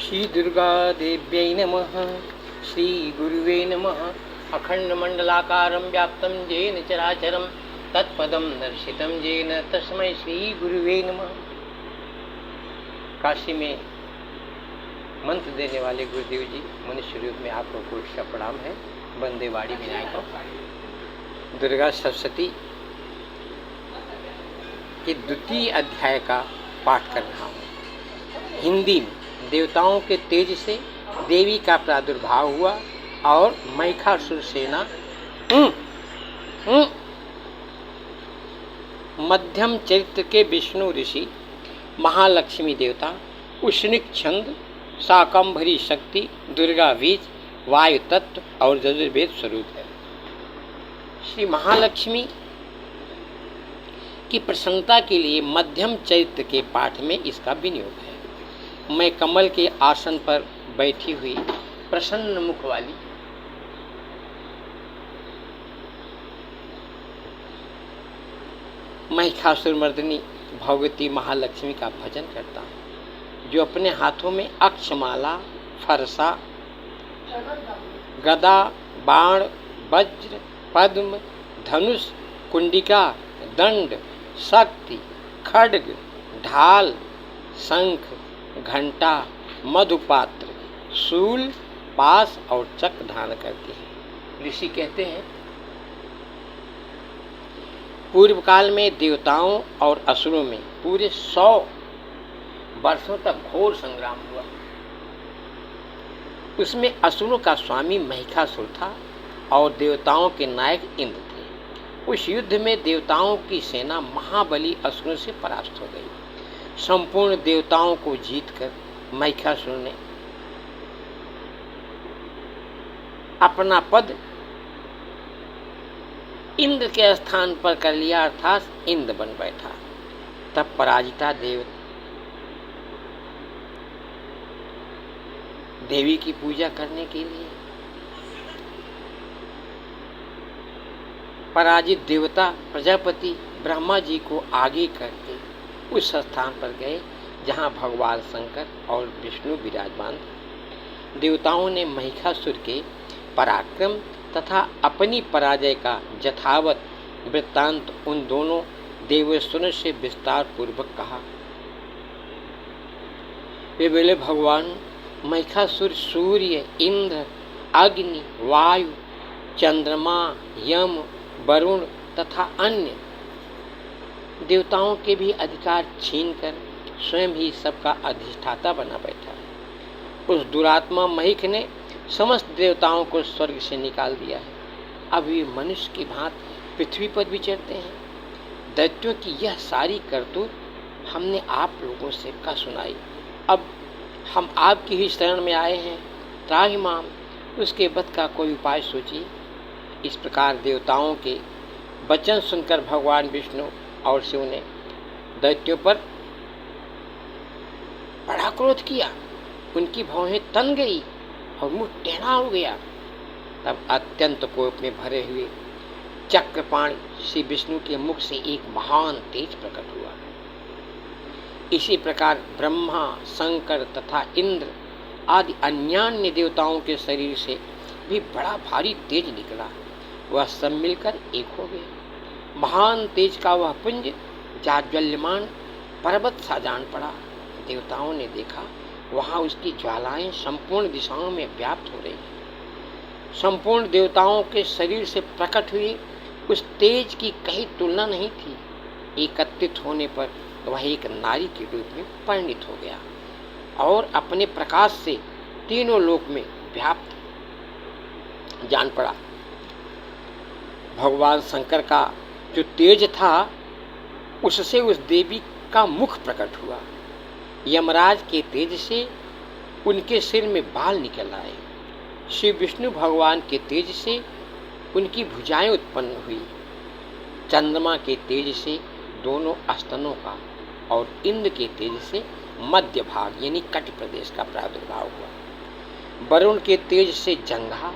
श्री दुर्गा देव्यै नमः। श्री गुरुवे नमः। अखंड मंडलाकारं व्याप्तं येन चराचरं तत्पदं दर्शितं येन तस्मै श्री गुरुवे नमः। काशी में मंत्र देने वाले गुरुदेव जी मनुष्य रूप में आप लोगों को प्रणाम है। बंदेवाड़ी विनायक दुर्गा सप्तशती के द्वितीय अध्याय का पाठ कर रहा हूँ। हिंदी में देवताओं के तेज से देवी का प्रादुर्भाव हुआ और महिषासुर सेना मध्यम चरित्र के विष्णु ऋषि महालक्ष्मी देवता उष्णिक छंद शाकंभरी शक्ति दुर्गा बीज वायु तत्व और यजुर्वेद स्वरूप है। श्री महालक्ष्मी की प्रसन्नता के लिए मध्यम चरित्र के पाठ में इसका विनियोग है। मैं कमल के आसन पर बैठी हुई प्रसन्न मुख वाली महिषासुर मर्दिनी भगवती महालक्ष्मी का भजन करता हूँ, जो अपने हाथों में अक्षमाला, फरसा, गदा, बाण, वज्र, पद्म, धनुष, कुंडिका, दंड, शक्ति, खड्ग, ढाल, शंख, घंटा, मधुपात्र, शूल, पास और चक्र धारण करती है। ऋषि कहते हैं, पूर्व काल में देवताओं और असुरों में पूरे 100 वर्षों तक घोर संग्राम हुआ। उसमें असुरों का स्वामी महिषासुर था और देवताओं के नायक इंद्र थे। उस युद्ध में देवताओं की सेना महाबली असुरों से परास्त हो गई। संपूर्ण देवताओं को जीतकर महिषासुर ने अपना पद इंद्र के स्थान पर कर लिया, अर्थात इंद्र बन बैठा। तब पराजिता देवी की पूजा करने के लिए पराजित देवता प्रजापति ब्रह्मा जी को आगे करके उस स्थान पर गए जहां भगवान शंकर और विष्णु विराजमान थे। देवताओं ने महिषासुर के पराक्रम तथा अपनी पराजय का यथावत वृत्तांत उन दोनों देवेश्वरों से विस्तार पूर्वक कहा। वे बोले, भगवान महिषासुर सूर्य, इंद्र, अग्नि, वायु, चंद्रमा, यम, वरुण तथा अन्य देवताओं के भी अधिकार छीनकर स्वयं ही सबका अधिष्ठाता बना बैठा। उस दुरात्मा महिष ने समस्त देवताओं को स्वर्ग से निकाल दिया है। अब वे मनुष्य की भांति पृथ्वी पर विचरते हैं। दैत्यों की यह सारी करतूत हमने आप लोगों से कह सुनाई। अब हम आपकी ही शरण में आए हैं, त्राहिमाम उसके वध का कोई उपाय सोचिए। इस प्रकार देवताओं के वचन सुनकर भगवान विष्णु और शिव ने दैत्यों पर बड़ा क्रोध किया। उनकी भौहें तन गई और मुंह टेढ़ा हो गया। तब अत्यंत कोप में भरे हुए चक्रपाणि श्री विष्णु के मुख से एक महान तेज प्रकट हुआ। इसी प्रकार ब्रह्मा, शंकर तथा इंद्र आदि अन्यान्य देवताओं के शरीर से भी बड़ा भारी तेज निकला। वह सब मिलकर एक हो गए। महान तेज का वह पुंज जाज्वल्यमान पर्वत सा जान पड़ा। देवताओं ने देखा, वहां उसकी ज्वालाएं संपूर्ण दिशाओं में व्याप्त हो रही हैं। संपूर्ण देवताओं के शरीर से प्रकट हुई उस तेज की कहीं तुलना नहीं थी। एकत्रित होने पर वह एक नारी के रूप में परिणित हो गया और अपने प्रकाश से तीनों लोक में व्याप्त जान पड़ा। भगवान शंकर का जो तेज था, उससे उस देवी का मुख प्रकट हुआ। यमराज के तेज से उनके सिर में बाल निकल आए। श्री विष्णु भगवान के तेज से उनकी भुजाएं उत्पन्न हुई। चंद्रमा के तेज से दोनों स्तनों का और इंद्र के तेज से मध्य भाग यानी कटि प्रदेश का प्रादुर्भाव हुआ। वरुण के तेज से जंघा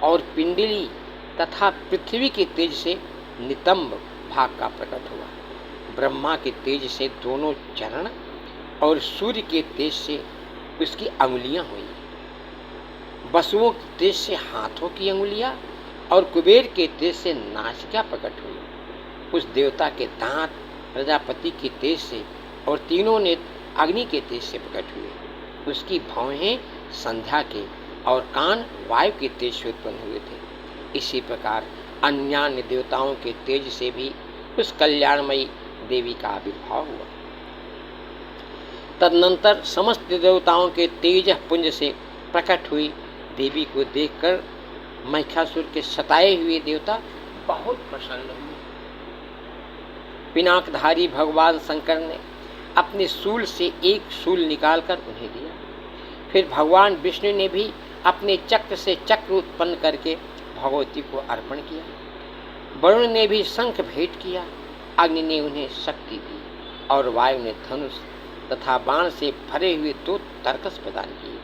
और पिंडली तथा पृथ्वी के तेज से नितंब भाग का प्रकट हुआ। ब्रह्मा के तेज से दोनों चरण और सूर्य के तेज से उसकी अंगुलियां हुई। वसुओं के तेज से हाथों की अंगुलियां और कुबेर के तेज से नासिका प्रकट हुई। उस देवता के दांत प्रजापति के तेज से और तीनों नेत्र अग्नि के तेज से प्रकट हुए। उसकी भौहें संध्या के और कान वायु के तेज से उत्पन्न हुए थे। इसी प्रकार अन्य देवताओं के तेज से भी उस कल्याणमयी देवी का आविर्भाव हुआ। तदनंतर समस्त देवताओं के तेज पुंज से प्रकट हुई देवी को देखकर महिषासुर के सताए हुए देवता बहुत प्रसन्न हुए। पिनाकधारी भगवान शंकर ने अपने शूल से एक शूल निकालकर उन्हें दिया। फिर भगवान विष्णु ने भी अपने चक्र से चक्र उत्पन्न करके भगवती को अर्पण किया। वरुण ने भी शंख भेंट किया। अग्नि ने उन्हें शक्ति दी और वायु ने धनुष तथा बाण से भरे हुए 2 तरकस प्रदान किए।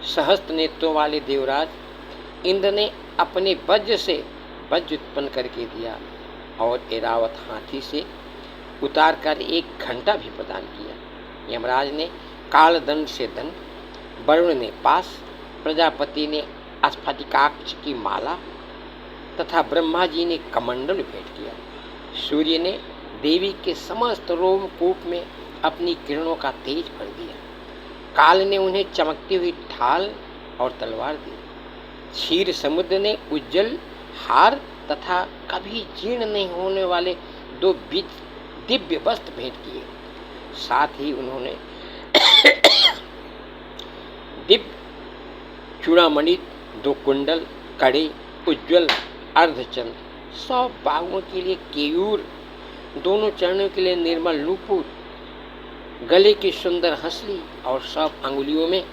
सहस्त्र नेत्रों वाले देवराज इंद्र ने अपने वज्र से वज्र उत्पन्न करके दिया और ऐरावत हाथी से उतारकर 1 घंटा भी प्रदान किया। यमराज ने कालदंड से दंड, वरुण ने पास, प्रजापति ने स्फटिकाक्ष की माला तथा ब्रह्मा जी ने कमंडल भेंट किया। सूर्य ने देवी के समस्त रोमकूप में अपनी किरणों का तेज भर दिया। काल ने उन्हें चमकती हुई ढाल और तलवार दी। क्षीर समुद्र ने उज्जवल हार तथा कभी जीर्ण नहीं होने वाले 2 दिव्य वस्त्र भेंट किए। साथ ही उन्होंने दिव्य चूड़ामणि, 2 कुंडल, कड़े, उज्जवल अर्धचंद्र, 100 बाहुओं के लिए केयूर, दोनों चरणों के लिए निर्मल नूपुर, गले की सुंदर हंसली और 100 अंगुलियों में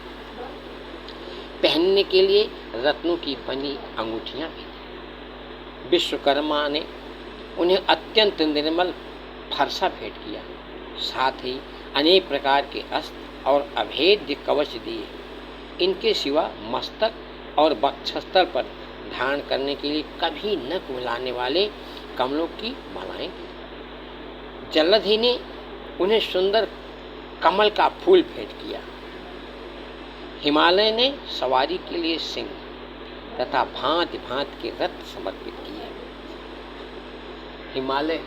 पहनने के लिए रत्नों की बनी अंगूठियां भी। विश्वकर्मा ने उन्हें अत्यंत निर्मल फरसा भेंट किया। साथ ही अनेक प्रकार के अस्त्र और अभेद्य कवच दिए। इनके सिवा मस्तक और वक्षस्थल पर धारण करने के लिए कभी न कुलाने वाले कमलों की मालाएं दी। जलधि ने उन्हें सुंदर कमल का फूल भेंट किया। हिमालय ने सवारी के लिए सिंह तथा भांति भांति के रथ समर्पित किए। हिमालय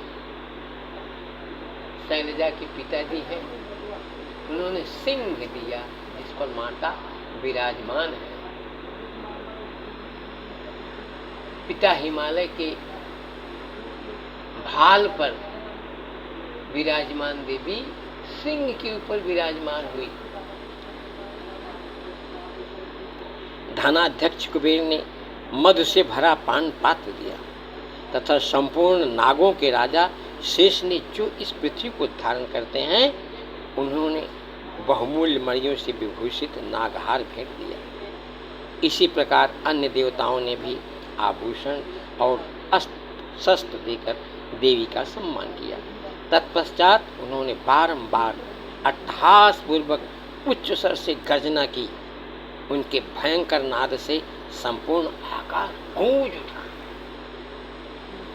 शैलजा के पिताजी हैं, उन्होंने सिंह दिया जिस पर माता विराजमान है। पिता हिमालय के भाल पर विराजमान देवी सिंह के ऊपर विराजमान हुई। धनाध्यक्ष कुबेर ने मधु से भरा पान पात्र दिया तथा संपूर्ण नागों के राजा शेष ने जो इस पृथ्वी को धारण करते हैं उन्होंने बहुमूल्य मणियों से विभूषित नागहार भेंट दिया। इसी प्रकार अन्य देवताओं ने भी आभूषण और अस्त्र शस्त्र देकर देवी का सम्मान किया। तत्पश्चात उन्होंने बारंबार अट्टहास पूर्वक उच्च स्वर से गर्जना की। उनके भयंकर नाद से संपूर्ण आकाश गूंज उठा।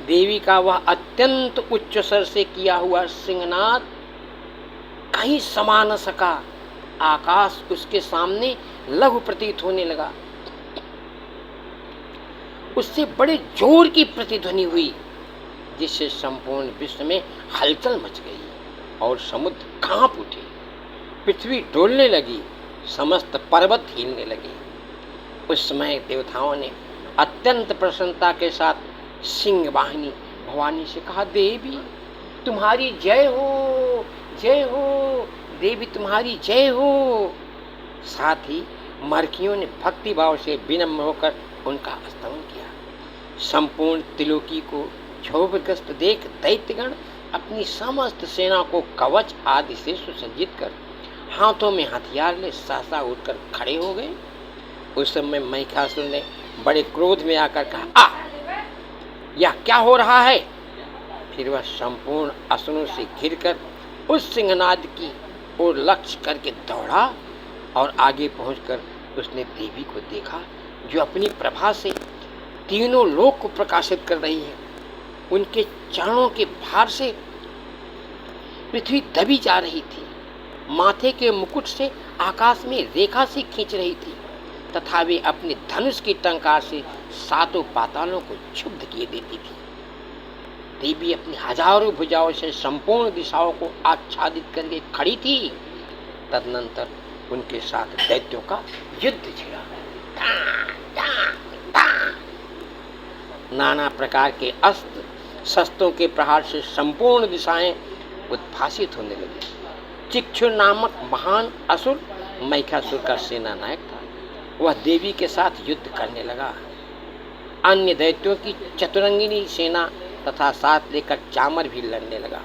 देवी का वह अत्यंत उच्च स्वर से किया हुआ सिंहनाद कहीं समा न सका। आकाश उसके सामने लघु प्रतीत होने लगा। उससे बड़े जोर की प्रतिध्वनि हुई जिससे संपूर्ण विश्व में हलचल मच गई और समुद्र कांप उठे। पृथ्वी डोलने लगी, समस्त पर्वत हिलने लगे। उस समय देवताओं ने अत्यंत प्रसन्नता के साथ सिंह वाहिनी भवानी से कहा, देवी तुम्हारी जय हो, जय हो, देवी तुम्हारी जय हो। साथ ही मरखियों ने भक्ति भाव से विनम्र होकर उनका स्तवन किया। संपूर्ण त्रिलोकी को क्षोभग्रस्त देख दैत्यगण अपनी समस्त सेना को कवच आदि से सुसज्जित कर हाथों में हथियार ले सहसा उठकर खड़े हो गए। उस समय महिषासुर ने बड़े क्रोध में आकर कहा, यह क्या हो रहा है? फिर वह संपूर्ण असुरों से घिरकर उस सिंहनाद की ओर लक्ष्य करके दौड़ा और आगे पहुंचकर उसने देवी को देखा जो अपनी प्रभा से तीनों लोक को प्रकाशित कर रही है। उनके चरणों के भार से पृथ्वी दबी जा रही थी। माथे के मुकुट से आकाश में रेखा से खींच रही थी तथा वे अपने धनुष की टंकार से सातों पातालों को क्षुब्ध किए देती थी। देवी अपनी हजारों भुजाओं से संपूर्ण दिशाओं को आच्छादित करके खड़ी थी। तदनंतर उनके साथ दैत्यों का युद्ध छिड़ा। नाना प्रकार के अस्त्र शस्त्रों के प्रहार से संपूर्ण दिशाएं उद्भासित होने लगी। चिक्षुर नामक महान असुर महिषासुर का सेना नायक था। वह देवी के साथ युद्ध करने लगा। अन्य दैत्यों की चतुरंगिनी सेना तथा साथ लेकर चामर भी लड़ने लगा।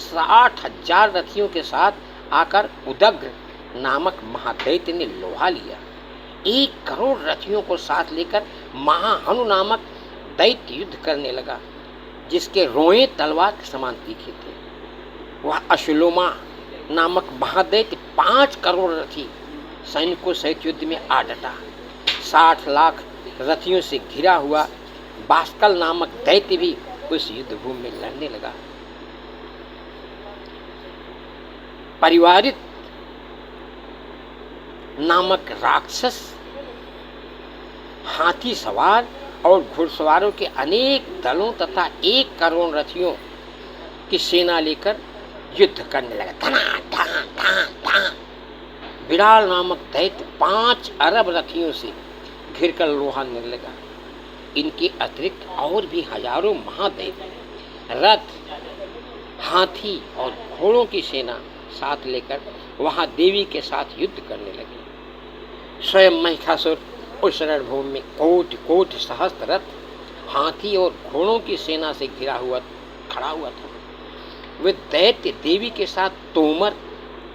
60,000 रथियों के साथ आकर उदग्र नामक महादैत्य ने लोहा लिया। 1 करोड़ रथियों को साथ लेकर महाहनु नामक दैत्य युद्ध करने लगा, जिसके रोए तलवार के समान तीखे थे। वह अश्लोमा नामक महादैत्य 5 करोड़ रथी सैनिकों सहित युद्ध में आ डटा। 60 लाख रथियों से घिरा हुआ बास्कल नामक दैत्य भी उस युद्ध भूमि में लड़ने लगा। परिवारित नामक राक्षस हाथी सवार और घुड़सवारों के अनेक दलों तथा 1 करोड़ रथियों की सेना लेकर युद्ध करने लगा। धना धना धना धना। विराल नामक दैत्य 5 अरब रथियों से घिरकर लोहा लेने लगा। इनके अतिरिक्त और भी हजारों महादैत्य रथ, हाथी और घोड़ों की सेना साथ लेकर वहां देवी के साथ युद्ध करने लगे। स्वयं महिषासुर उस रणभूमि में कोटि कोटि सहस्त्र रथ, हाथी और घोड़ों की सेना से घिरा हुआ खड़ा हुआ था। वे दैत्य देवी के साथ तोमर,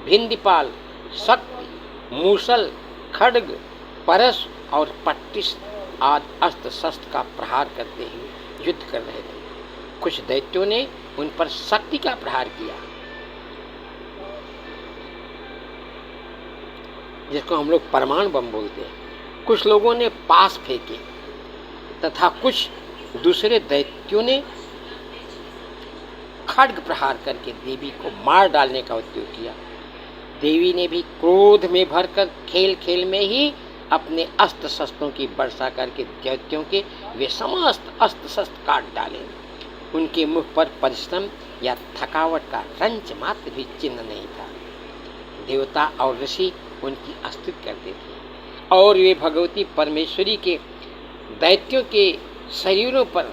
भिंदीपाल, शक्ति, मूसल, खड्ग, परस और पट्टिस आदि अस्त्र शस्त्र का प्रहार करते हुए युद्ध कर रहे थे। कुछ दैत्यों ने उन पर शक्ति का प्रहार किया, जिसको हम लोग परमाणु बम बोलते हैं। कुछ लोगों ने पास फेंके तथा कुछ दूसरे दैत्यों ने खड्ग प्रहार करके देवी को मार डालने का उद्योग किया। देवी ने भी क्रोध में भरकर खेल खेल में ही अपने अस्त्र शस्त्रों की वर्षा करके दैत्यों के वे समस्त अस्त्र शस्त्र काट डाले। उनके मुख पर परिश्रम या थकावट का रंच मात्र भी चिन्ह नहीं था। देवता और ऋषि उनकी स्तुति करते थे और वे भगवती परमेश्वरी के दैत्यों के शरीरों पर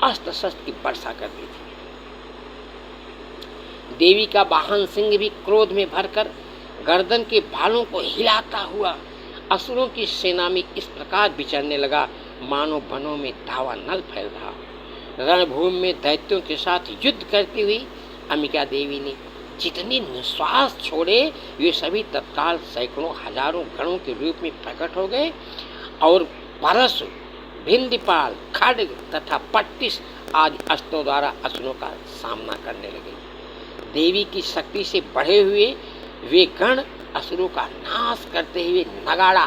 अस्त्र शस्त्र की वर्षा करते थे। देवी का वाहन सिंह भी क्रोध में भरकर गर्दन के बालों को हिलाता हुआ असुरों की सेना में इस प्रकार विचरने लगा, मानो वनों में दावा नल फैल रहा। रणभूमि में दैत्यों के साथ युद्ध करती हुई अंबिका देवी ने जितने निश्वास छोड़े, वे सभी तत्काल सैकड़ों हजारों गणों के रूप में प्रकट हो गए और परस, भिंदीपाल, खड्ग तथा पट्टिस आदि अस्त्रों द्वारा असुरों का सामना करने लगे। देवी की शक्ति से बढ़े हुए वे गण असुरों का नाश करते हुए नगाड़ा,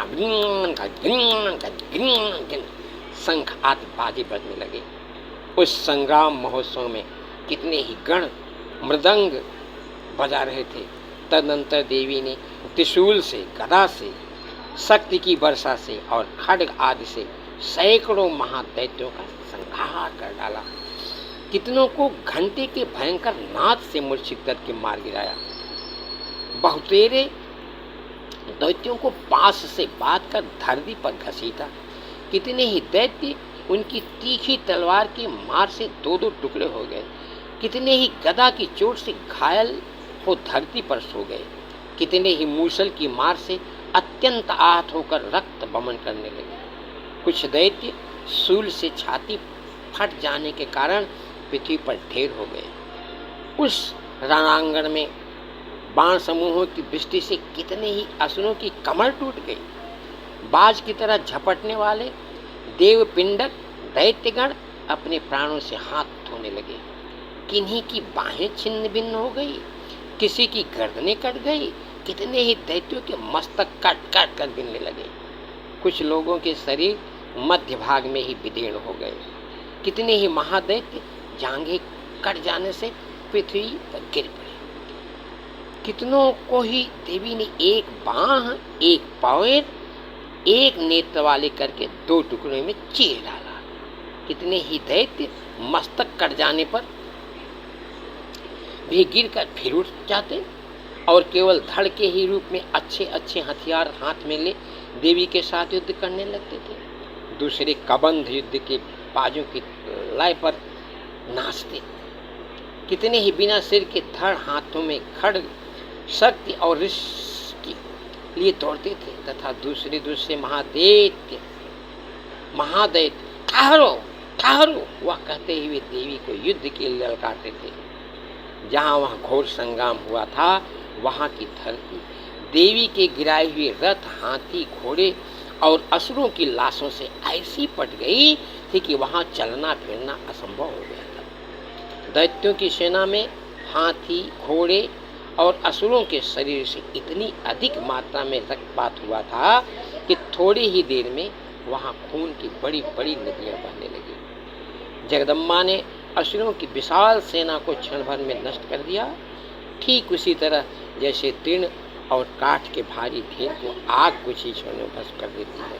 शंख आदि बाजे बजने लगे। उस संग्राम महोत्सव में कितने ही गण मृदंग बजा रहे थे। तदनंतर देवी ने त्रिशूल से, गदा से, शक्ति की वर्षा से और खड्ग आदि से सैकड़ों महादैत्यों का संहार कर डाला। कितनों को घंटे के भयंकर नाद से मूर्छित करके मार गिराया। बहुतेरे दैत्यों को पास से बांध कर धरती पर घसीटा। कितने ही दैत्य उनकी तीखी तलवार की मार से 2-2 टुकड़े हो गए। कितने ही गदा की चोट से घायल हो धरती पर सो गए। कितने ही मूसल की मार से अत्यंत आहत होकर रक्त बमन करने लगे। कुछ दैत्य शूल से छाती फट जाने के कारण पृथ्वी पर ढेर हो गए। उस रणांगण में बाण समूहों की दृष्टि से कितने ही असुरों की कमर टूट गई। बाज की तरह झपटने वाले देवपिंडक दैत्यगण अपने प्राणों से हाथ धोने लगे। किन्हीं की बाहें छिन्न भिन्न हो गई, किसी की गर्दनें कट गई। कितने ही दैत्यों के मस्तक काट काट कर गिरने लगे। कुछ लोगों के शरीर मध्य भाग में ही विदीर्ण हो गए। कितने ही महादैत्य जांघें कट जाने से पृथ्वी पर गिर पड़े। कितनों को ही देवी ने एक बाह, एक पैर, एक नेत्र वाले करके दो टुकड़े में चीर डाला। कितने ही दैत्य मस्तक कट जाने पर भी गिरकर फिर उठ जाते और केवल धड़ के ही रूप में अच्छे अच्छे हथियार हाथ में ले देवी के साथ युद्ध करने लगते थे। दूसरे कबंध युद्ध के बाजों की लय पर नाचते। कितने ही बिना सिर के धड़ हाथों में खड्ग शक्ति और ऋषि के लिए दौड़ते थे तथा दूसरे महादैत्य ठहरो ठहरो वह कहते हुए देवी को युद्ध के लिए ललकारते थे। जहाँ वह घोर संग्राम हुआ था वहाँ की धरती देवी के गिराए हुए रथ, हाथी, घोड़े और असुरों की लाशों से ऐसी पट गई थी कि वहाँ चलना फिरना असंभव हो गया था। दैत्यों की सेना में हाथी, घोड़े और असुरों के शरीर से इतनी अधिक मात्रा में रक्तपात हुआ था कि थोड़ी ही देर में वहाँ खून की बड़ी बड़ी नदियाँ बहने लगी। जगदम्बा ने असुरों की विशाल सेना को क्षण भर में नष्ट कर दिया। ठीक उसी तरह जैसे तृण और काठ के भारी ढेर को आग कुछ ही क्षण में भस्म कर देती है।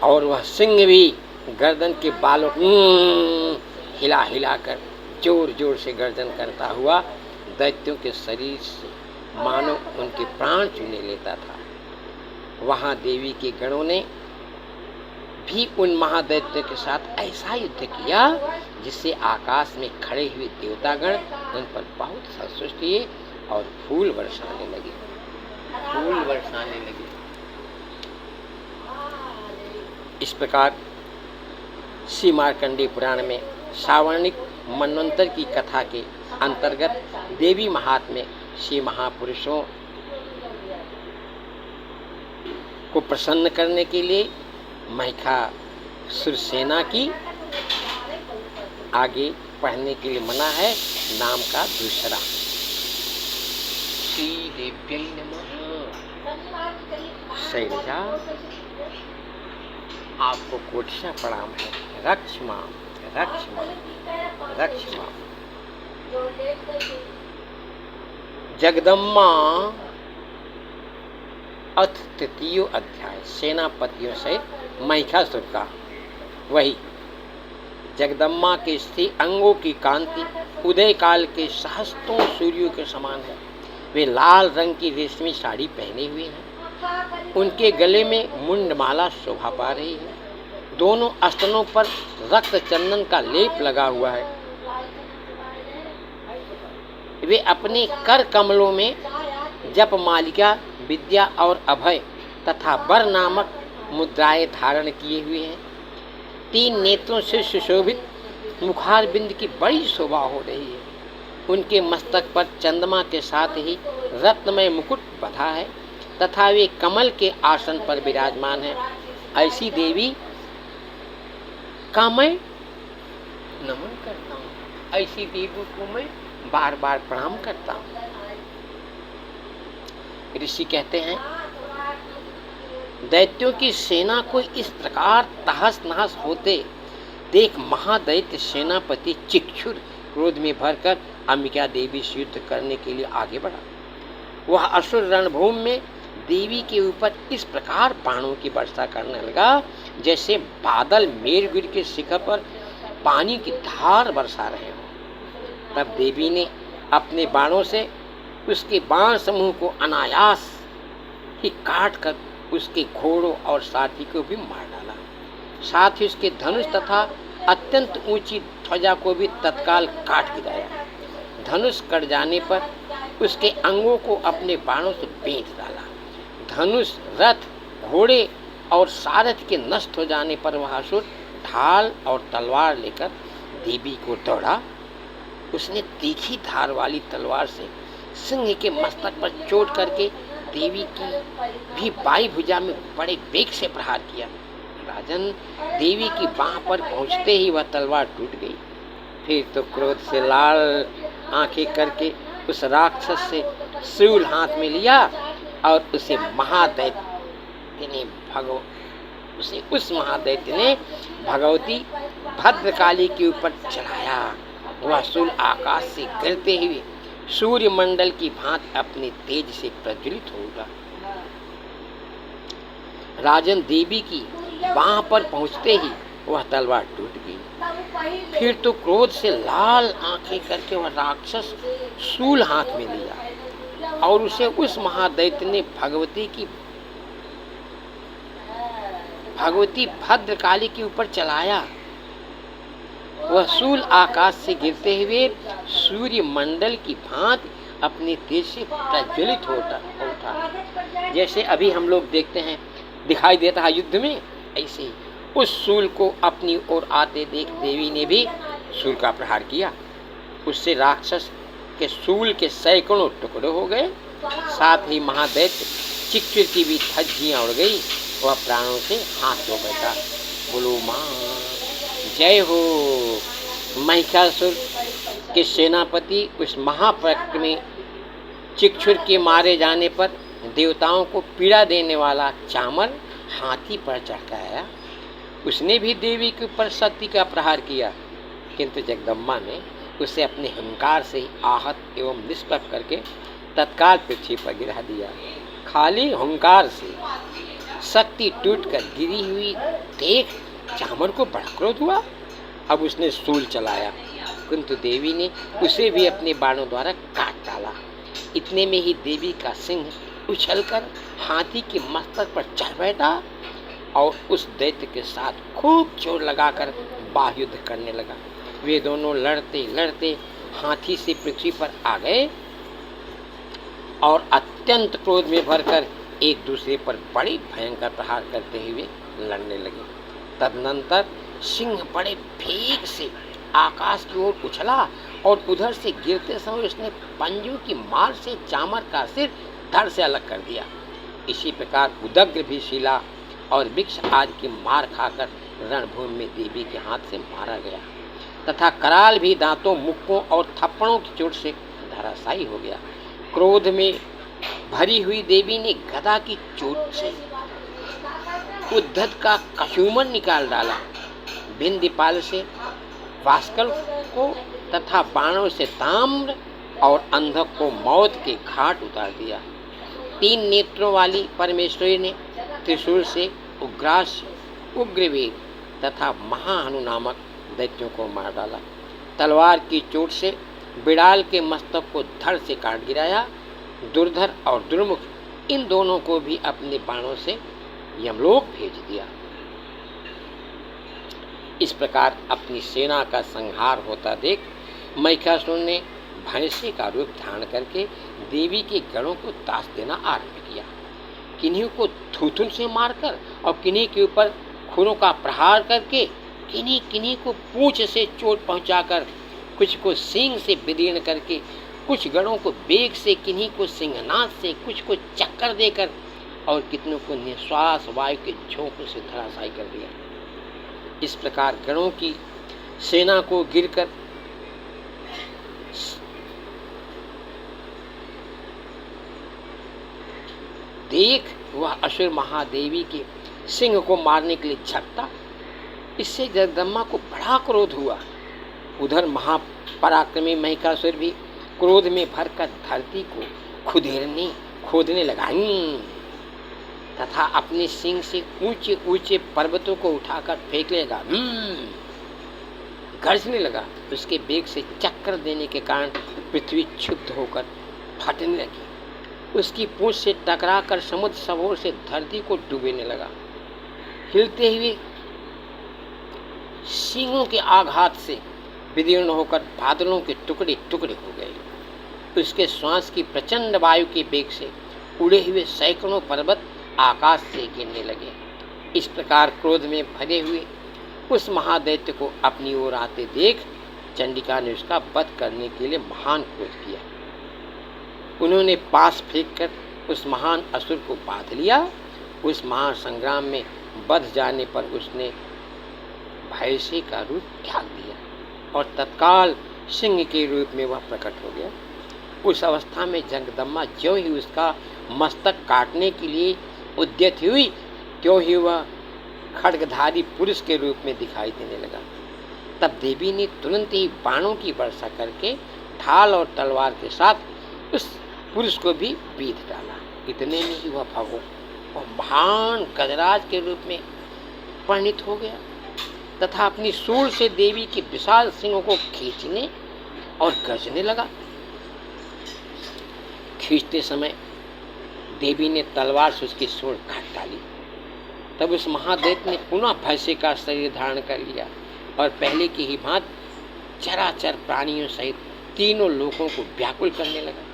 और वह सिंह भी गर्दन के बालों हिला हिला कर जोर जोर से गर्जन करता हुआ दैत्यों के शरीर से मानो उनके प्राण चूने लेता था। वहां देवी के गणों ने भी उन महादैत्यों के साथ ऐसा युद्ध किया जिससे आकाश में खड़े हुए देवतागण उन पर बहुत संतुष्ट हुए और फूल बरसाने लगे। इस प्रकार श्री मार्कंडेय पुराण में सावर्णिक मनवंतर की कथा के अंतर्गत देवी महात्म्य श्री महापुरुषों को प्रसन्न करने के लिए महिषासुर सेना की आगे पढ़ने के लिए मना है। नाम का दूसरा श्री देव्यै नमः। शैलजा आपको कोटिशा प्रणाम है। रक्ष मां रक्ष मां रक्ष मां। जगदम्बा अथ तृतीय अध्याय सेनापतियों से महिषासुर का। वही जगदम्बा के स्त्री अंगों की कांति उदय काल के सहस्त्रों सूर्यों के समान है। वे लाल रंग की रेशमी साड़ी पहने हुए हैं। उनके गले में मुंडमाला शोभा पा रही है। दोनों स्तनों पर रक्त चंदन का लेप लगा हुआ है। वे अपने कर कमलों में जप मालिका, विद्या और अभय तथा वर नामक मुद्राएं धारण किए हुए हैं। 3 नेत्रों से सुशोभित मुखार बिंद की बड़ी शोभा हो रही है। उनके मस्तक पर चंद्रमा के साथ ही रत्नमय मुकुट बंधा है तथा वे कमल के आसन पर विराजमान है। ऐसी देवी का मैं नमन करता हूँ। ऐसी देवी को मैं बार बार प्रणाम करता हूँ। ऋषि कहते हैं, दैत्यों की सेना को इस प्रकार तहस नहस होते देख महादैत्य सेनापति चिक्षुर क्रोध में भरकर अंबिका देवी से युद्ध करने के लिए आगे बढ़ा। वह असुर रणभूमि में देवी के ऊपर इस प्रकार बाणों की वर्षा करने लगा जैसे बादल मेरुगिरी के शिखर पर पानी की धार बरसा रहे हों। तब देवी ने अपने बाणों से उसके बाण समूह को अनायास ही काट कर उसके घोड़ों और साथी को भी मार डाला। साथ ही उसके धनुष तथा अत्यंत ऊंची ध्वजा को भी तत्काल काट गिराया। धनुष कट जाने पर उसके अंगों को अपने बाणों से बेंध डाला। धनुष, रथ, घोड़े और सारथ के नष्ट हो जाने पर वह असुर ढाल और तलवार लेकर देवी को दौड़ा। उसने तीखी धार वाली तलवार से सिंह के मस्तक पर चोट करके देवी की भी बाई भुजा में बड़े वेग से प्रहार किया। राजन, देवी की बाह पर पहुंचते ही वह तलवार टूट गई। फिर तो क्रोध से लाल आंखें करके उस राक्षस से शूल हाथ में लिया और उस महादैत्य ने भगवती भद्रकाली के ऊपर चढ़ाया। वह शूल आकाश से गिरते हुए सूर्य मंडल की भांति अपने तेज से प्रज्वलित हो उठा। राजन देवी की बाह पर पहुंचते ही वह तलवार टूट गई। फिर तो क्रोध से लाल आंखें करके वह राक्षस शूल हाथ में लिया और उसे उस महादैत्य ने भगवती भद्रकाली के ऊपर चलाया। वह शूल आकाश से गिरते हुए सूर्य मंडल की भांति अपने तेज से प्रज्वलित होता उठा। जैसे अभी हम लोग देखते हैं दिखाई देता है युद्ध में, ऐसे ही उस शूल को अपनी ओर आते देख देवी ने भी शूल का प्रहार किया। उससे राक्षस के शूल के सैकड़ों टुकड़े हो गए। साथ ही महादैत्य चिक्चुर की भी धज्जियां उड़ गई। वह प्राणों से हाथ धो बैठा। बोलो मां जय हो। महिषासुर के सेनापति उस महापराक्रमी चिक्चुर के मारे जाने पर देवताओं को पीड़ा देने वाला चामर हाथी पर चढ़ आया। उसने भी देवी के ऊपर शक्ति का प्रहार किया, किंतु जगदम्बा ने उसे अपने हुंकार से ही आहत एवं निष्प्रभ करके तत्काल पृथ्वी पर गिरा दिया। खाली हुंकार से शक्ति टूटकर गिरी हुई देख चामर को बड़ा क्रोध हुआ। अब उसने शूल चलाया, किंतु देवी ने उसे भी अपने बाणों द्वारा काट डाला। इतने में ही देवी का सिंह उछलकर हाथी के मस्तक पर चढ़ बैठा और उस दैत्य के साथ खूब जोर लगाकर बाहुयुद्ध करने लगा। वे दोनों लड़ते लड़ते हाथी से पृथ्वी पर आ गए और अत्यंत क्रोध में भरकर एक दूसरे पर बड़ी भयंकर प्रहार करते हुए लड़ने लगे। तदनंतर सिंह बड़े वेग से आकाश की ओर उछला और उधर से गिरते समय उसने पंजों की मार से चामर का सिर धड़ से अलग कर दिया। इसी प्रकार उदग्र भी शिला और वृक्ष आदि की मार खाकर रणभूमि में देवी के हाथ से मारा गया तथा कराल भी दांतों, मुक्कों और थप्पड़ों की चोट से धराशायी हो गया। क्रोध में भरी हुई देवी ने गदा की चोट से उद्धत का कशुमन निकाल डाला। भिंदीपाल से वास्कल को तथा बाणों से ताम्र और अंधक को मौत के घाट उतार दिया। 3 नेत्रों वाली परमेश्वरी ने त्रिशूल से उग्रास, उग्रवीर तथा महाहनु नामक दैत्यों को मार डाला। तलवार की चोट से बिड़ाल के मस्तक को धड़ से काट गिराया। दुर्धर और दुर्मुख इन दोनों को भी अपने बाणों से यमलोक भेज दिया। इस प्रकार अपनी सेना का संहार होता देख महिषासुर ने भैंसे का रूप धारण करके देवी के गणों को ताश देना आरंभ किया। किन्हीं को थूथुन से मारकर और किन्हीं के ऊपर खुरों का प्रहार करके, किन्हीं को पूंछ से चोट पहुंचाकर, कुछ को सींग से विदीर्ण करके, कुछ गणों को बेग से, किन्हीं को सिंहनाद से, कुछ को चक्कर देकर और कितनों को निश्वास वायु के झोंकों से धराशायी कर दिया। इस प्रकार गणों की सेना को गिरकर देख वह असुर महादेवी के सिंह को मारने के लिए झपटा। इससे जगदम्बा को बड़ा क्रोध हुआ। उधर महापराक्रमी महिषासुर भी क्रोध में भरकर धरती को खोदने लगा तथा अपने सिंह से ऊंचे ऊंचे पर्वतों को उठाकर फेंकने लगा। गरजने लगा। उसके बेग से चक्कर देने के कारण पृथ्वी क्षुब्ध होकर फटने लगी। उसकी पूंछ से टकराकर समुद्र सबोर से धरती को डूबने लगा। हिलते हुए सींगों के आघात से विदीर्ण होकर बादलों के टुकड़े टुकड़े हो गए। उसके श्वास की प्रचंड वायु के बेग से उड़े हुए सैकड़ों पर्वत आकाश से गिरने लगे। इस प्रकार क्रोध में भरे हुए उस महादैत्य को अपनी ओर आते देख चंडिका ने उसका वध करने के लिए महान क्रोध किया। उन्होंने पास फेंककर उस महान असुर को बांध लिया। उस महान संग्राम में बध जाने पर उसने भैंसे का रूप त्याग दिया और तत्काल सिंह के रूप में वह प्रकट हो गया। उस अवस्था में जगदम्बा ज्यों ही उसका मस्तक काटने के लिए उद्यत हुई, त्यों ही वह खड्गधारी पुरुष के रूप में दिखाई देने लगा। तब देवी ने तुरंत ही बाणों की वर्षा करके ढाल और तलवार के साथ उस पुरुष को भी बीध डाला। इतने में ही वह भगवान और महान गजराज के रूप में परिणित हो गया तथा अपनी सूंड से देवी के विशाल सिंहों को खींचने और गरजने लगा। खींचते समय देवी ने तलवार से उसकी सूंड काट डाली। तब उस महादैत्य ने पुनः भैंसे का शरीर धारण कर लिया और पहले की ही भांति चराचर प्राणियों सहित तीनों लोगों को व्याकुल करने लगा।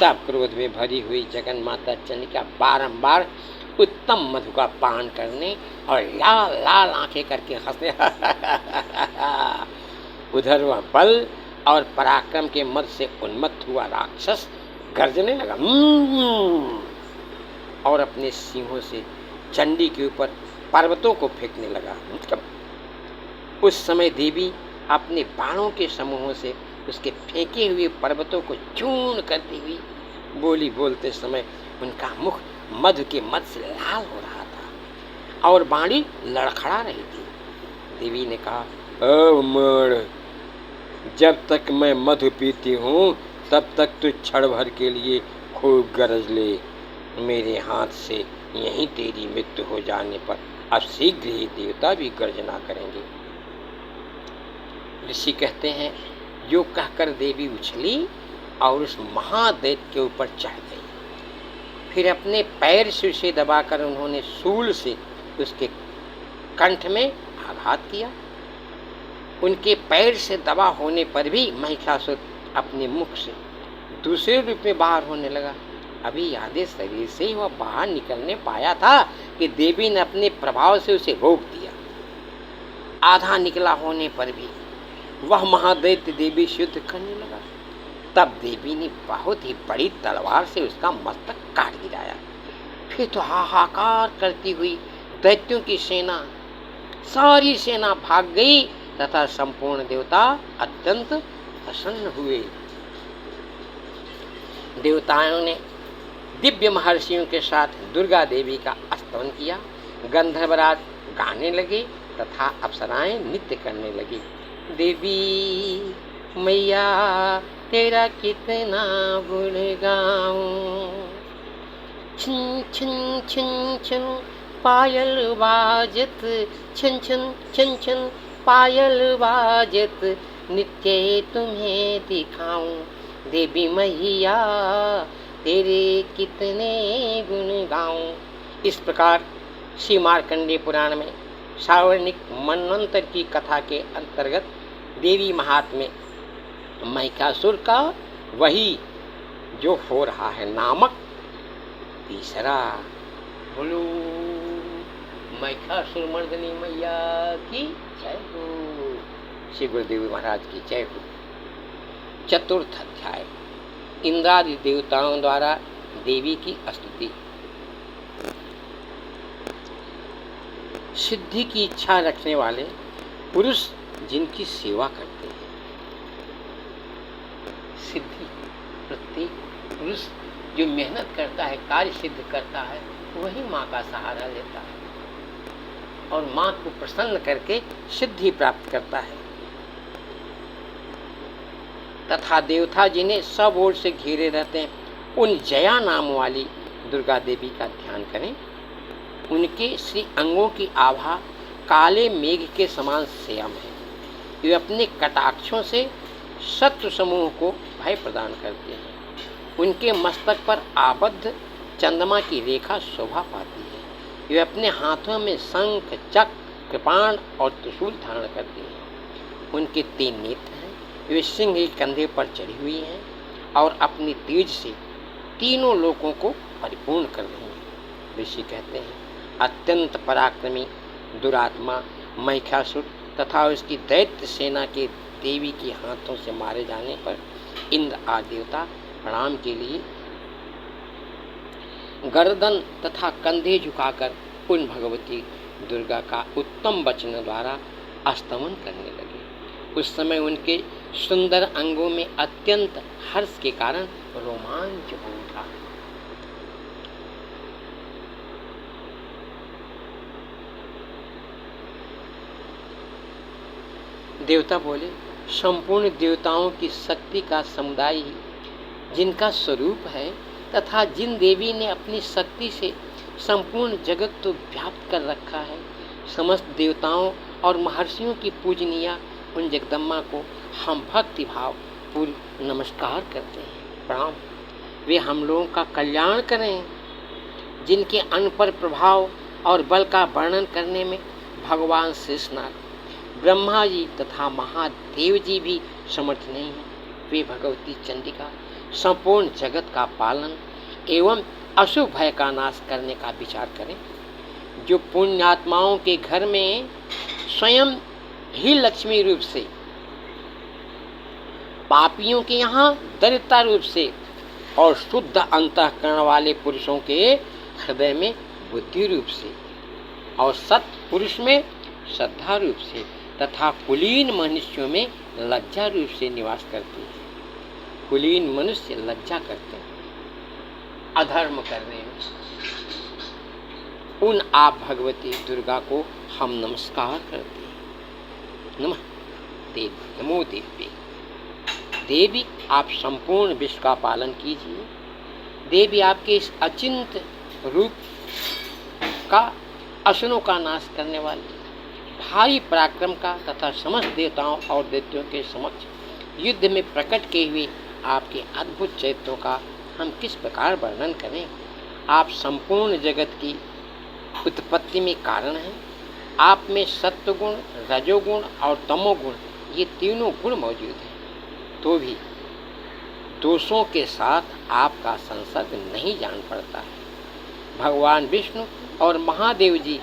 तब क्रोध में भरी हुई जगन माता चंडिका बारंबार उत्तम मधु का पान करने और लाल लाल आंखें करके हंसने उधर वह बल और पराक्रम के मद से उन्मत्त हुआ राक्षस गर्जने लगा और अपने सिंहों से चंडी के ऊपर पर्वतों को फेंकने लगा। उस समय देवी अपने बाणों के समूहों से उसके फेंके हुए पर्वतों को चूर्ण करती हुई बोली। बोलते समय उनका मुख मधु के मद से लाल हो रहा था और बाणी लड़खड़ा रही थी। देवी ने कहा, मण, जब तक मैं मधु पीती हूँ तब तक तू क्षण भर के लिए खूब गरज ले। मेरे हाथ से यहीं तेरी मृत्यु हो जाने पर अब शीघ्र ही देवता भी गर्जना करेंगे। ऋषि कहते हैं, यो कहकर देवी उछली और उस महादैत्य के ऊपर चढ़ गई। फिर अपने पैर से उसे दबाकर उन्होंने शूल से उसके कंठ में आघात किया। उनके पैर से दबा होने पर भी महिषासुर अपने मुख से दूसरे रूप में बाहर होने लगा। अभी आधे शरीर से ही वह बाहर निकलने पाया था कि देवी ने अपने प्रभाव से उसे रोक दिया। आधा निकला होने पर भी वह महादैत्य देवी से युद्ध करने लगा। तब देवी ने बहुत ही बड़ी तलवार से उसका मस्तक काट गिराया। फिर तो हाहाकार करती हुई दैत्यों की सेना, सारी सेना भाग गई तथा संपूर्ण देवता अत्यंत प्रसन्न हुए। देवताओं ने दिव्य महर्षियों के साथ दुर्गा देवी का स्तवन किया। गंधर्वराज गाने लगे तथा अप्सराएं नृत्य करने लगी। देवी मैया तेरा कितना गुण गाऊं, छिन छिन छिन छिन पायल बाजत, छिन छिन छिन छिन पायल बाजत, नित्य तुम्हें दिखाऊं। देवी मैया तेरे कितने गुण गाऊं। इस प्रकार श्री मार्कंडेय पुराण में सावर्णिक मनवंतर की कथा के अंतर्गत देवी महात्म्य महिषासुर का वही जो हो रहा है नामक तीसरा। बोलो महिषासुर मर्दनी मैया की जय हो। श्री गुरुदेव महाराज की जय हो। चतुर्थ अध्याय, इंद्रादि देवताओं द्वारा देवी की स्तुति। सिद्धि की इच्छा रखने वाले पुरुष जिनकी सेवा करते हैं। सिद्धि, प्रत्येक पुरुष जो मेहनत करता है, कार्य सिद्ध करता है, वही माँ का सहारा लेता है और माँ को प्रसन्न करके सिद्धि प्राप्त करता है। तथा देवता जिन्हें सब ओर से घेरे रहते हैं, उन जया नाम वाली दुर्गा देवी का ध्यान करें। उनके श्री अंगों की आभा काले मेघ के समान श्याम है। वे अपने कटाक्षों से शत्रु समूह को भय प्रदान करते हैं। उनके मस्तक पर आबद्ध चंद्रमा की रेखा शोभा पाती है। वे अपने हाथों में शंख, चक्र, कृपाण और त्रिशूल धारण करते हैं। उनके 3 नेत्र हैं। वे सिंह के कंधे पर चढ़ी हुई हैं और अपनी तेज से तीनों लोगों को परिपूर्ण कर रही हैं। ऋषि कहते हैं, अत्यंत पराक्रमी दुरात्मा महिषासुर तथा उसकी दैत्य सेना के देवी के हाथों से मारे जाने पर इंद्र आदि देवता प्रणाम के लिए गर्दन तथा कंधे झुकाकर उन भगवती दुर्गा का उत्तम वचन द्वारा स्तवन करने लगे। उस समय उनके सुंदर अंगों में अत्यंत हर्ष के कारण रोमांच हो उठा। देवता बोले, संपूर्ण देवताओं की शक्ति का समुदाय ही जिनका स्वरूप है, तथा जिन देवी ने अपनी शक्ति से संपूर्ण जगत को व्याप्त कर रखा है, समस्त देवताओं और महर्षियों की पूजनीय उन जगदम्बा को हम भक्ति भाव पूर्व नमस्कार करते हैं, प्रणाम। वे हम लोगों का कल्याण करें। जिनके अनपर प्रभाव और बल का वर्णन करने में भगवान शेषनाग, ब्रह्मा जी तथा महादेव जी भी समर्थ नहीं हैं। वे भगवती चंडिका संपूर्ण जगत का पालन एवं अशुभ भय का नाश करने का विचार करें। जो पुण्यात्माओं के घर में स्वयं ही लक्ष्मी रूप से, पापियों के यहाँ दरिद्रता रूप से और शुद्ध अंतःकरण वाले पुरुषों के हृदय में बुद्धि रूप से और सत पुरुष में श्रद्धा रूप से तथा कुलीन मनुष्यों में लज्जा रूप से निवास करती है। कुलीन मनुष्य लज्जा करते हैं अधर्म करने में। उन आप भगवती दुर्गा को हम नमस्कार करते हैं। नमः देवी, नमो देवी। देवी आप संपूर्ण विश्व का पालन कीजिए। देवी आपके इस अचिंत रूप का असुरों का नाश करने वाली, भारी पराक्रम का तथा समस्त देवताओं और दैत्यों के समक्ष युद्ध में प्रकट किए हुए आपके अद्भुत चरित्रों का हम किस प्रकार वर्णन करें। आप संपूर्ण जगत की उत्पत्ति में कारण हैं। आप में सत्वगुण, रजोगुण और तमोगुण, ये तीनों गुण मौजूद हैं, तो भी दोषों के साथ आपका संसर्ग नहीं जान पड़ता है। भगवान विष्णु और महादेव जी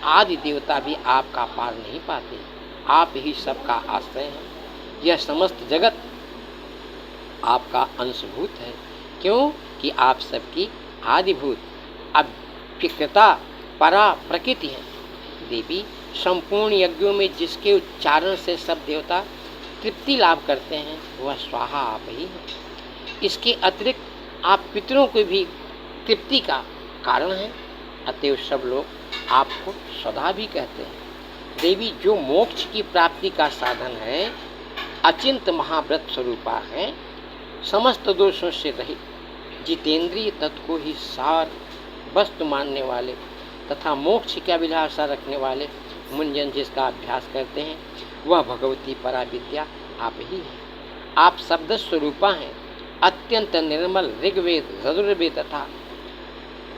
आदि देवता भी आपका पार नहीं पाते। आप ही सबका आश्रय हैं। यह समस्त जगत आपका अंशभूत है, क्योंकि आप सबकी आदिभूत अव्यक्तता परा प्रकृति है। देवी संपूर्ण यज्ञों में जिसके उच्चारण से सब देवता तृप्ति लाभ करते हैं, वह स्वाहा आप ही हैं। इसके अतिरिक्त आप पितरों को भी तृप्ति का कारण हैं, अतएव सब लोग आपको सदा भी कहते हैं। देवी जो मोक्ष की प्राप्ति का साधन है, अचिंत महाव्रत स्वरूपा है, समस्त दोषों से रहित, जितेंद्रिय तत्व को ही सार वस्तु मानने वाले तथा मोक्ष की अभिलाषा रखने वाले मुंजन जिसका अभ्यास करते हैं, वह भगवती परा विद्या आप ही है। आप शब्द स्वरूपा हैं, अत्यंत निर्मल ऋग्वेद, यजुर्वेद तथा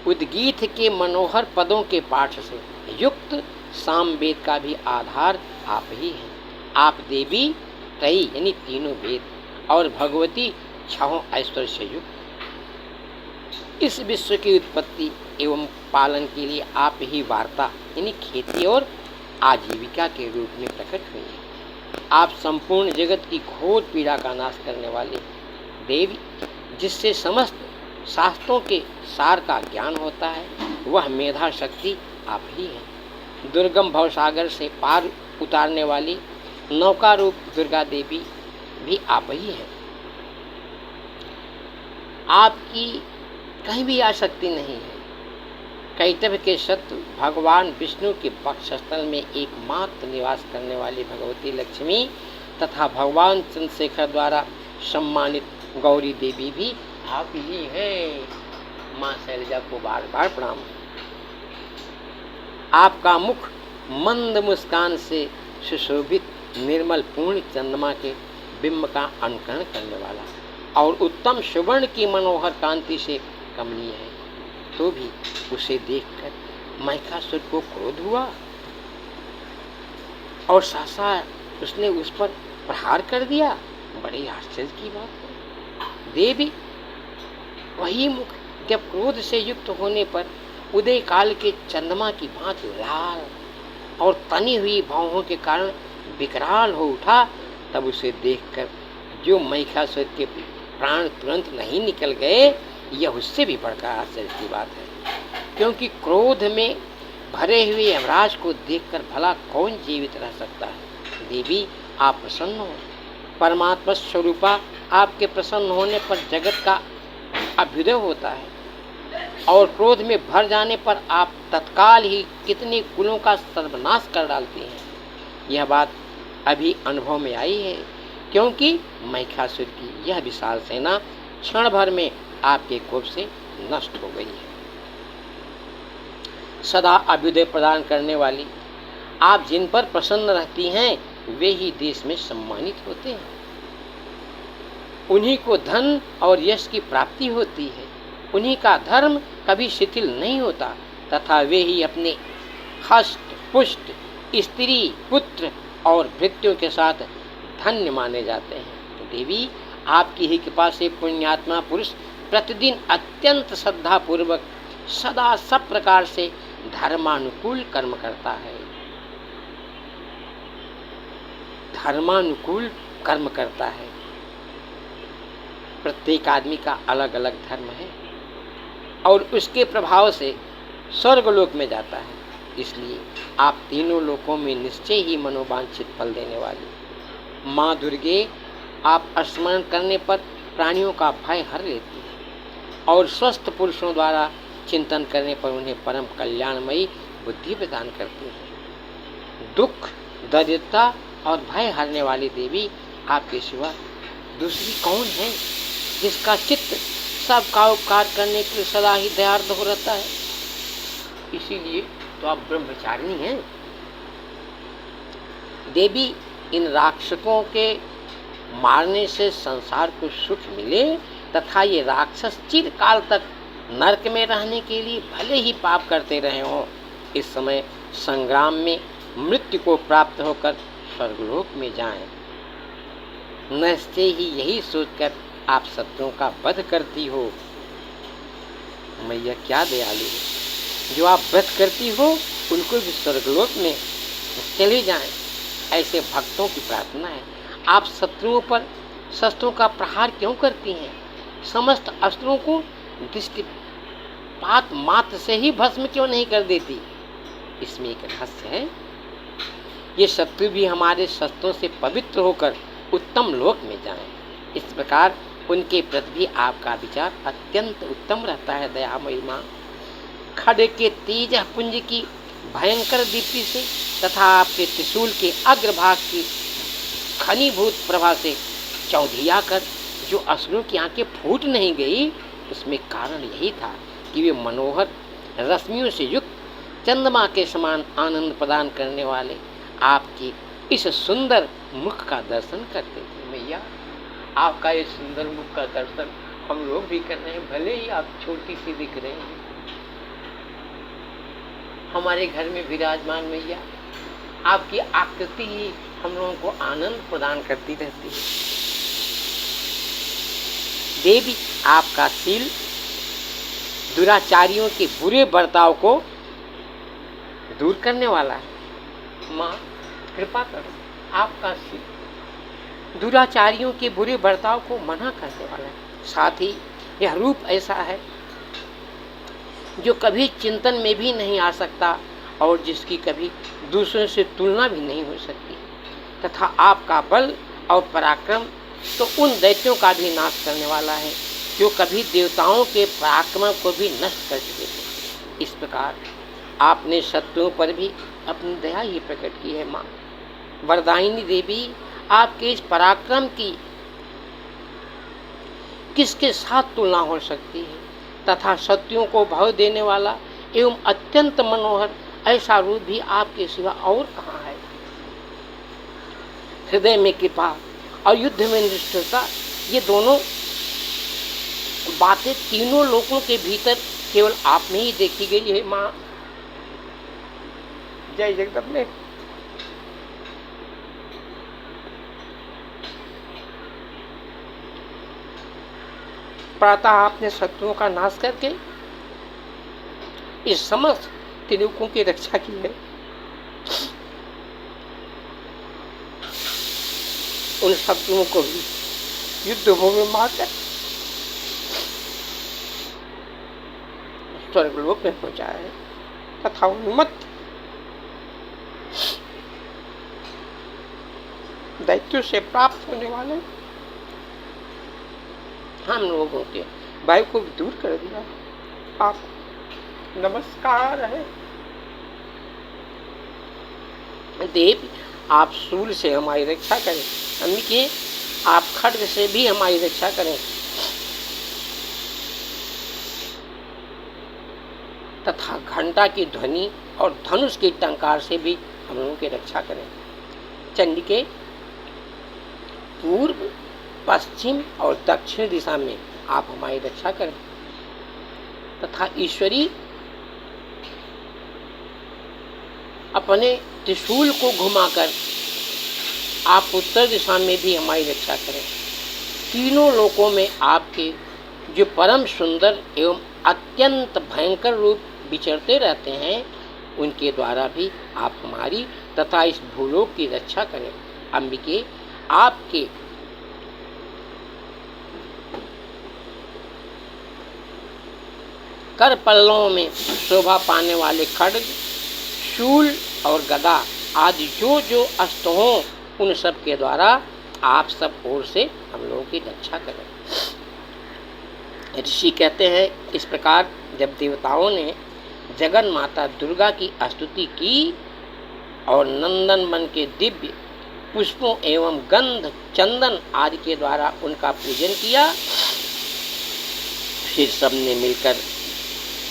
उद्गीत के मनोहर पदों के पाठ से युक्त सामवेद का भी आधार आप ही हैं। आप देवी त्रयी यानी तीनों वेद और भगवती छहों ऐश्वर्य से युक्त। इस विश्व की उत्पत्ति एवं पालन के लिए आप ही वार्ता यानी खेती और आजीविका के रूप में प्रकट हुई हैं। आप संपूर्ण जगत की घोर पीड़ा का नाश करने वाले देवी, जिससे समस्त शास्त्रों के सार का ज्ञान होता है, वह मेधा शक्ति आप ही हैं। दुर्गम भवसागर से पार उतारने वाली नौका रूप दुर्गा देवी भी आप ही हैं। आपकी कहीं भी आसक्ति नहीं है। कैटभ के शत्रु भगवान विष्णु के वक्षस्थल में एकमात्र निवास करने वाली भगवती लक्ष्मी तथा भगवान चंद्रशेखर द्वारा सम्मानित गौरी देवी भी आप ही हैं। माँ शैलजा को बार बार प्रणाम। आपका मुख मंद मुस्कान से सुशोभित निर्मल पूर्ण चंद्रमा के बिंब का अनुकरण करने वाला और उत्तम सुवर्ण की मनोहर कांति से कमनीय है, तो भी उसे देखकर महिषासुर को क्रोध हुआ और सहसा उसने उस पर प्रहार कर दिया। बड़े आश्चर्य की बात है। देवी वही मुख जब क्रोध से युक्त होने पर उदय काल के चंद्रमा की भांति लाल और तनी हुई भौहों के कारण विकराल हो उठा, तब उसे देखकर जो महिषासुर के प्राण तुरंत नहीं निकल गए, यह उससे भी बढ़कर आश्चर्य की बात है। क्योंकि क्रोध में भरे हुए यमराज को देखकर भला कौन जीवित रह सकता है। देवी आप प्रसन्न हो। परमात्मा स्वरूपा आपके प्रसन्न होने पर जगत का अभ्युदय होता है और क्रोध में भर जाने पर आप तत्काल ही कितने कुलों का सर्वनाश कर डालते हैं। यह बात अभी अनुभव में आई है, क्योंकि महिषासुर की यह विशाल सेना क्षण भर में आपके कोप से नष्ट हो गई है। सदा अभ्युदय प्रदान करने वाली आप जिन पर प्रसन्न रहती हैं वे ही देश में सम्मानित होते हैं। उन्हीं को धन और यश की प्राप्ति होती है। उन्हीं का धर्म कभी शिथिल नहीं होता तथा वे ही अपने हस्त पुष्ट स्त्री पुत्र और भृत्यों के साथ धन्य माने जाते हैं। देवी, आपकी ही कृपा से पुण्यात्मा पुरुष प्रतिदिन अत्यंत श्रद्धा पूर्वक सदा सब प्रकार से धर्मानुकूल कर्म करता है। धर्मानुकूल कर्म करता है। प्रत्येक आदमी का अलग अलग धर्म है और उसके प्रभाव से स्वर्गलोक में जाता है। इसलिए आप तीनों लोकों में निश्चय ही मनोवांछित फल देने वाली माँ दुर्गे, आप स्मरण करने पर प्राणियों का भय हर लेती है और स्वस्थ पुरुषों द्वारा चिंतन करने पर उन्हें परम कल्याणमयी बुद्धि प्रदान करती है। दुख, दरिद्रता और भय हरने वाली देवी, आपके सिवा दूसरी कौन है जिसका चित्त सबका उपकार करने के लिए सदा ही दयार्द हो रहता है। इसीलिए तो आप ब्रह्मचारिणी हैं। देवी, इन राक्षसों के मारने से संसार को सुख मिले तथा ये राक्षस चिरकाल तक नरक में रहने के लिए भले ही पाप करते रहे हों, इस समय संग्राम में मृत्यु को प्राप्त होकर स्वर्गलोक में जाएं। निश्चय ही यही सोचकर आप शत्रुओं का वध करती हो। मैया क्या दयालु है, जो आप वध करती हो उनको भी स्वर्गलोक में चले जाएं, ऐसे भक्तों की प्रार्थना है। आप शत्रुओं पर शस्त्रों का प्रहार क्यों करती हैं? समस्त अस्त्रों को दृष्टिपात मात्र से ही भस्म क्यों नहीं कर देती? इसमें एक रहस्य है। ये शत्रु भी हमारे शस्त्रों से पवित्र होकर उत्तम लोक में जाएं। इस प्रकार उनके प्रति भी आपका विचार अत्यंत उत्तम रहता है। दयामयी माँ, खड्ग के तेज पुंज की भयंकर दीप्ति से तथा आपके त्रिशूल के अग्रभाग की घनीभूत प्रभा से चौधिया कर जो असुरों की आंखें फूट नहीं गई, उसमें कारण यही था कि वे मनोहर रश्मियों से युक्त चंद्रमा के समान आनंद प्रदान करने वाले आपकी इस सुंदर मुख का दर्शन करते थे। मैया, आपका ये सुंदर मुख का दर्शन हम लोग भी कर रहे हैं। भले ही आप छोटी सी दिख रहे हैं, हमारे घर में विराजमान मैया, आपकी आकृति ही हम लोगों को आनंद प्रदान करती रहती है। देवी, आपका शील दुराचारियों के बुरे बर्ताव को दूर करने वाला है। माँ, कृपा करो, आपका शील दुराचारियों के बुरे बर्ताव को मना करने वाला है। साथ ही यह रूप ऐसा है जो कभी चिंतन में भी नहीं आ सकता और जिसकी कभी दूसरों से तुलना भी नहीं हो सकती, तथा आपका बल और पराक्रम तो उन दैत्यों का भी नाश करने वाला है जो कभी देवताओं के पराक्रम को भी नष्ट कर चुके थे। इस प्रकार आपने शत्रुओं पर भी अपनी दया ही प्रकट की है। माँ वरदायिनी देवी, आपके इस पराक्रम की किसके साथ तुलना हो सकती है, तथा शत्रुओं को भय देने वाला एवं अत्यंत मनोहर ऐसा रूप भी आपके सिवा और कहाँ है। हृदय में कृपा और युद्ध में निष्ठुरता, ये दोनों बातें तीनों लोगों के भीतर केवल आप में ही देखी गई है। माँ, जय जगदम्बे। प्रातः आपने शत्रुओं का नाश करके इस समस्त त्रिलोकों की रक्षा की है। उन शत्रुओं को भी युद्ध भूमि में मारकर स्वर्गलोक में पहुंचाया है, तथा उन्मत्त दैत्यों से प्राप्त होने वाले हम लोगों के भय को भी दूर कर दिया। आप नमस्कार है। देव, आप शूल से हमारी रक्षा करें। अंबिके, आप खड्ग से भी हमारी रक्षा करें तथा घंटा की ध्वनि और धनुष की टंकार से भी हम लोगों की रक्षा करें। चंडिके, पूर्व, पश्चिम और दक्षिण दिशा में आप हमारी रक्षा करें तथा ईश्वरी अपने त्रिशूल को घुमाकर आप उत्तर दिशा में भी हमारी रक्षा करें। तीनों लोकों में आपके जो परम सुंदर एवं अत्यंत भयंकर रूप विचरते रहते हैं, उनके द्वारा भी आप हमारी तथा इस भूलोक की रक्षा करें। अंबिके, आपके कर पल्लवों में शोभा पाने वाले खड्ग, शूल और गदा आदि जो जो अस्त्र हों, उन सब के द्वारा आप सब ओर से हम लोगों की रक्षा करें। ऋषि कहते हैं, इस प्रकार जब देवताओं ने जगन माता दुर्गा की स्तुति की और नंदन वन के दिव्य पुष्पों एवं गंध चंदन आदि के द्वारा उनका पूजन किया, फिर सबने मिलकर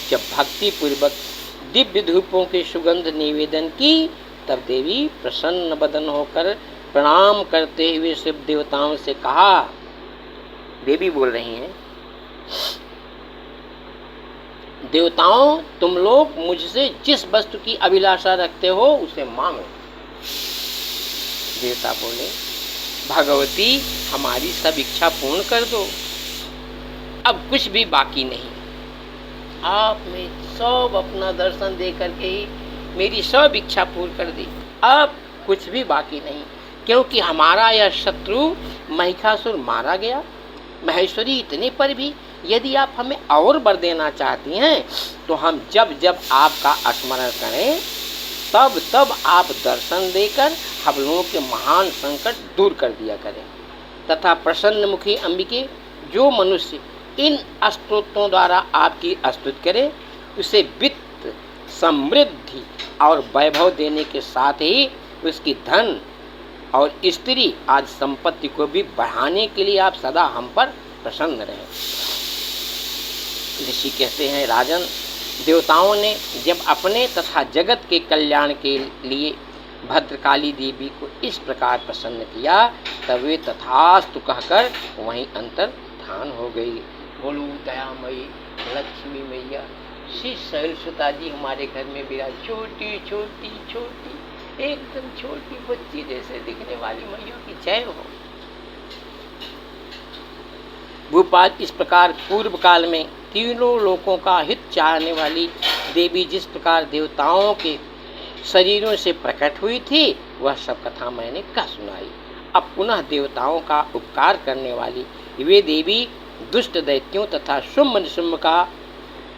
जब भक्ति पूर्वक दिव्य धूपों के सुगंध निवेदन की, तब देवी प्रसन्न बदन होकर प्रणाम करते हुए शिव देवताओं से कहा। देवी बोल रही हैं, देवताओं, तुम लोग मुझसे जिस वस्तु की अभिलाषा रखते हो उसे मांगो। देवता बोले, भगवती, हमारी सब इच्छा पूर्ण कर दो, अब कुछ भी बाकी नहीं। आपने सब अपना दर्शन दे करके ही मेरी सब इच्छा पूर्ण कर दी, अब कुछ भी बाकी नहीं, क्योंकि हमारा यह शत्रु महिषासुर मारा गया। महेश्वरी, इतने पर भी यदि आप हमें और वर देना चाहती हैं, तो हम जब जब आपका स्मरण करें, तब तब आप दर्शन देकर हम लोगों के महान संकट दूर कर दिया करें। तथा प्रसन्न मुखी अंबिके, जो मनुष्य इन स्तोत्रों द्वारा आपकी स्तुति करे, उसे वित्त, समृद्धि और वैभव देने के साथ ही उसकी धन और स्त्री आदि संपत्ति को भी बढ़ाने के लिए आप सदा हम पर प्रसन्न रहें। ऋषि कहते हैं, राजन, देवताओं ने जब अपने तथा जगत के कल्याण के लिए भद्रकाली देवी को इस प्रकार प्रसन्न किया, तब वे तथास्तु कहकर वहीं अंतर ध्यान हो गई। बोलो दयामयी लक्ष्मी मैया, श्री शैलसुता जी हमारे घर में विराज, छोटी छोटी छोटी एकदम छोटी बच्ची जैसे दिखने वाली मैया की जय हो। भूपाल, इस प्रकार पूर्व काल में तीनों लोकों का हित चाहने वाली देवी जिस प्रकार देवताओं के शरीरों से प्रकट हुई थी, वह सब कथा मैंने कह सुनाई। अब पुनः देवताओं का उपकार करने वाली वे देवी दुष्ट दैत्यों तथा शुम्भ निशुम्भ का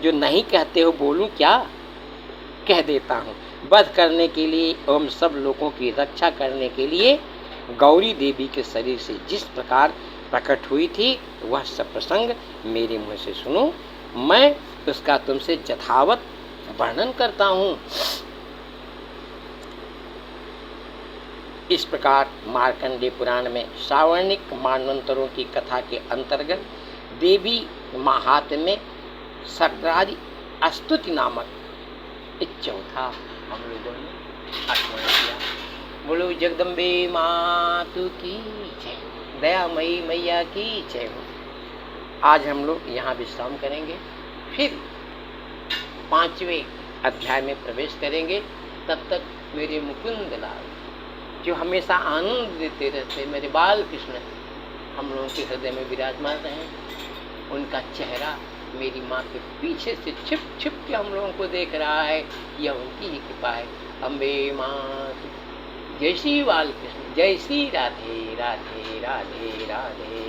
जो नहीं कहते हो बोलूं क्या, कह देता हूँ। वध करने के लिए एवं सब लोगों की रक्षा करने के लिए गौरी देवी के शरीर से जिस प्रकार प्रकट हुई थी, वह सब प्रसंग मेरे मुँह से सुनो, मैं उसका तुमसे यथावत वर्णन करता हूँ। इस प्रकार मार्कंडेय पुराण में सावर्णिक मानवंतरों की कथा के अंतर्गत देवी महात्म्य में सक्रादि स्तुति नामक एक चौथा हम लोगों ने स्मरण किया। बोलो जगदम्बे मातु की जय, दयामयी मैया की जय हो। आज हम लोग यहाँ विश्राम करेंगे, फिर 5वें अध्याय में प्रवेश करेंगे। तब तक मेरे मुकुंद लाल जो हमेशा आनंद देते रहते मेरे बाल कृष्ण हम लोगों के हृदय में विराजमान रहे, उनका चेहरा मेरी माँ के पीछे से छिप छिप के हम लोगों को देख रहा है, यह उनकी ही कृपा है। अम्बे माँ, जय श्री बाल कृष्ण, जय श्री राधे राधे राधे राधे।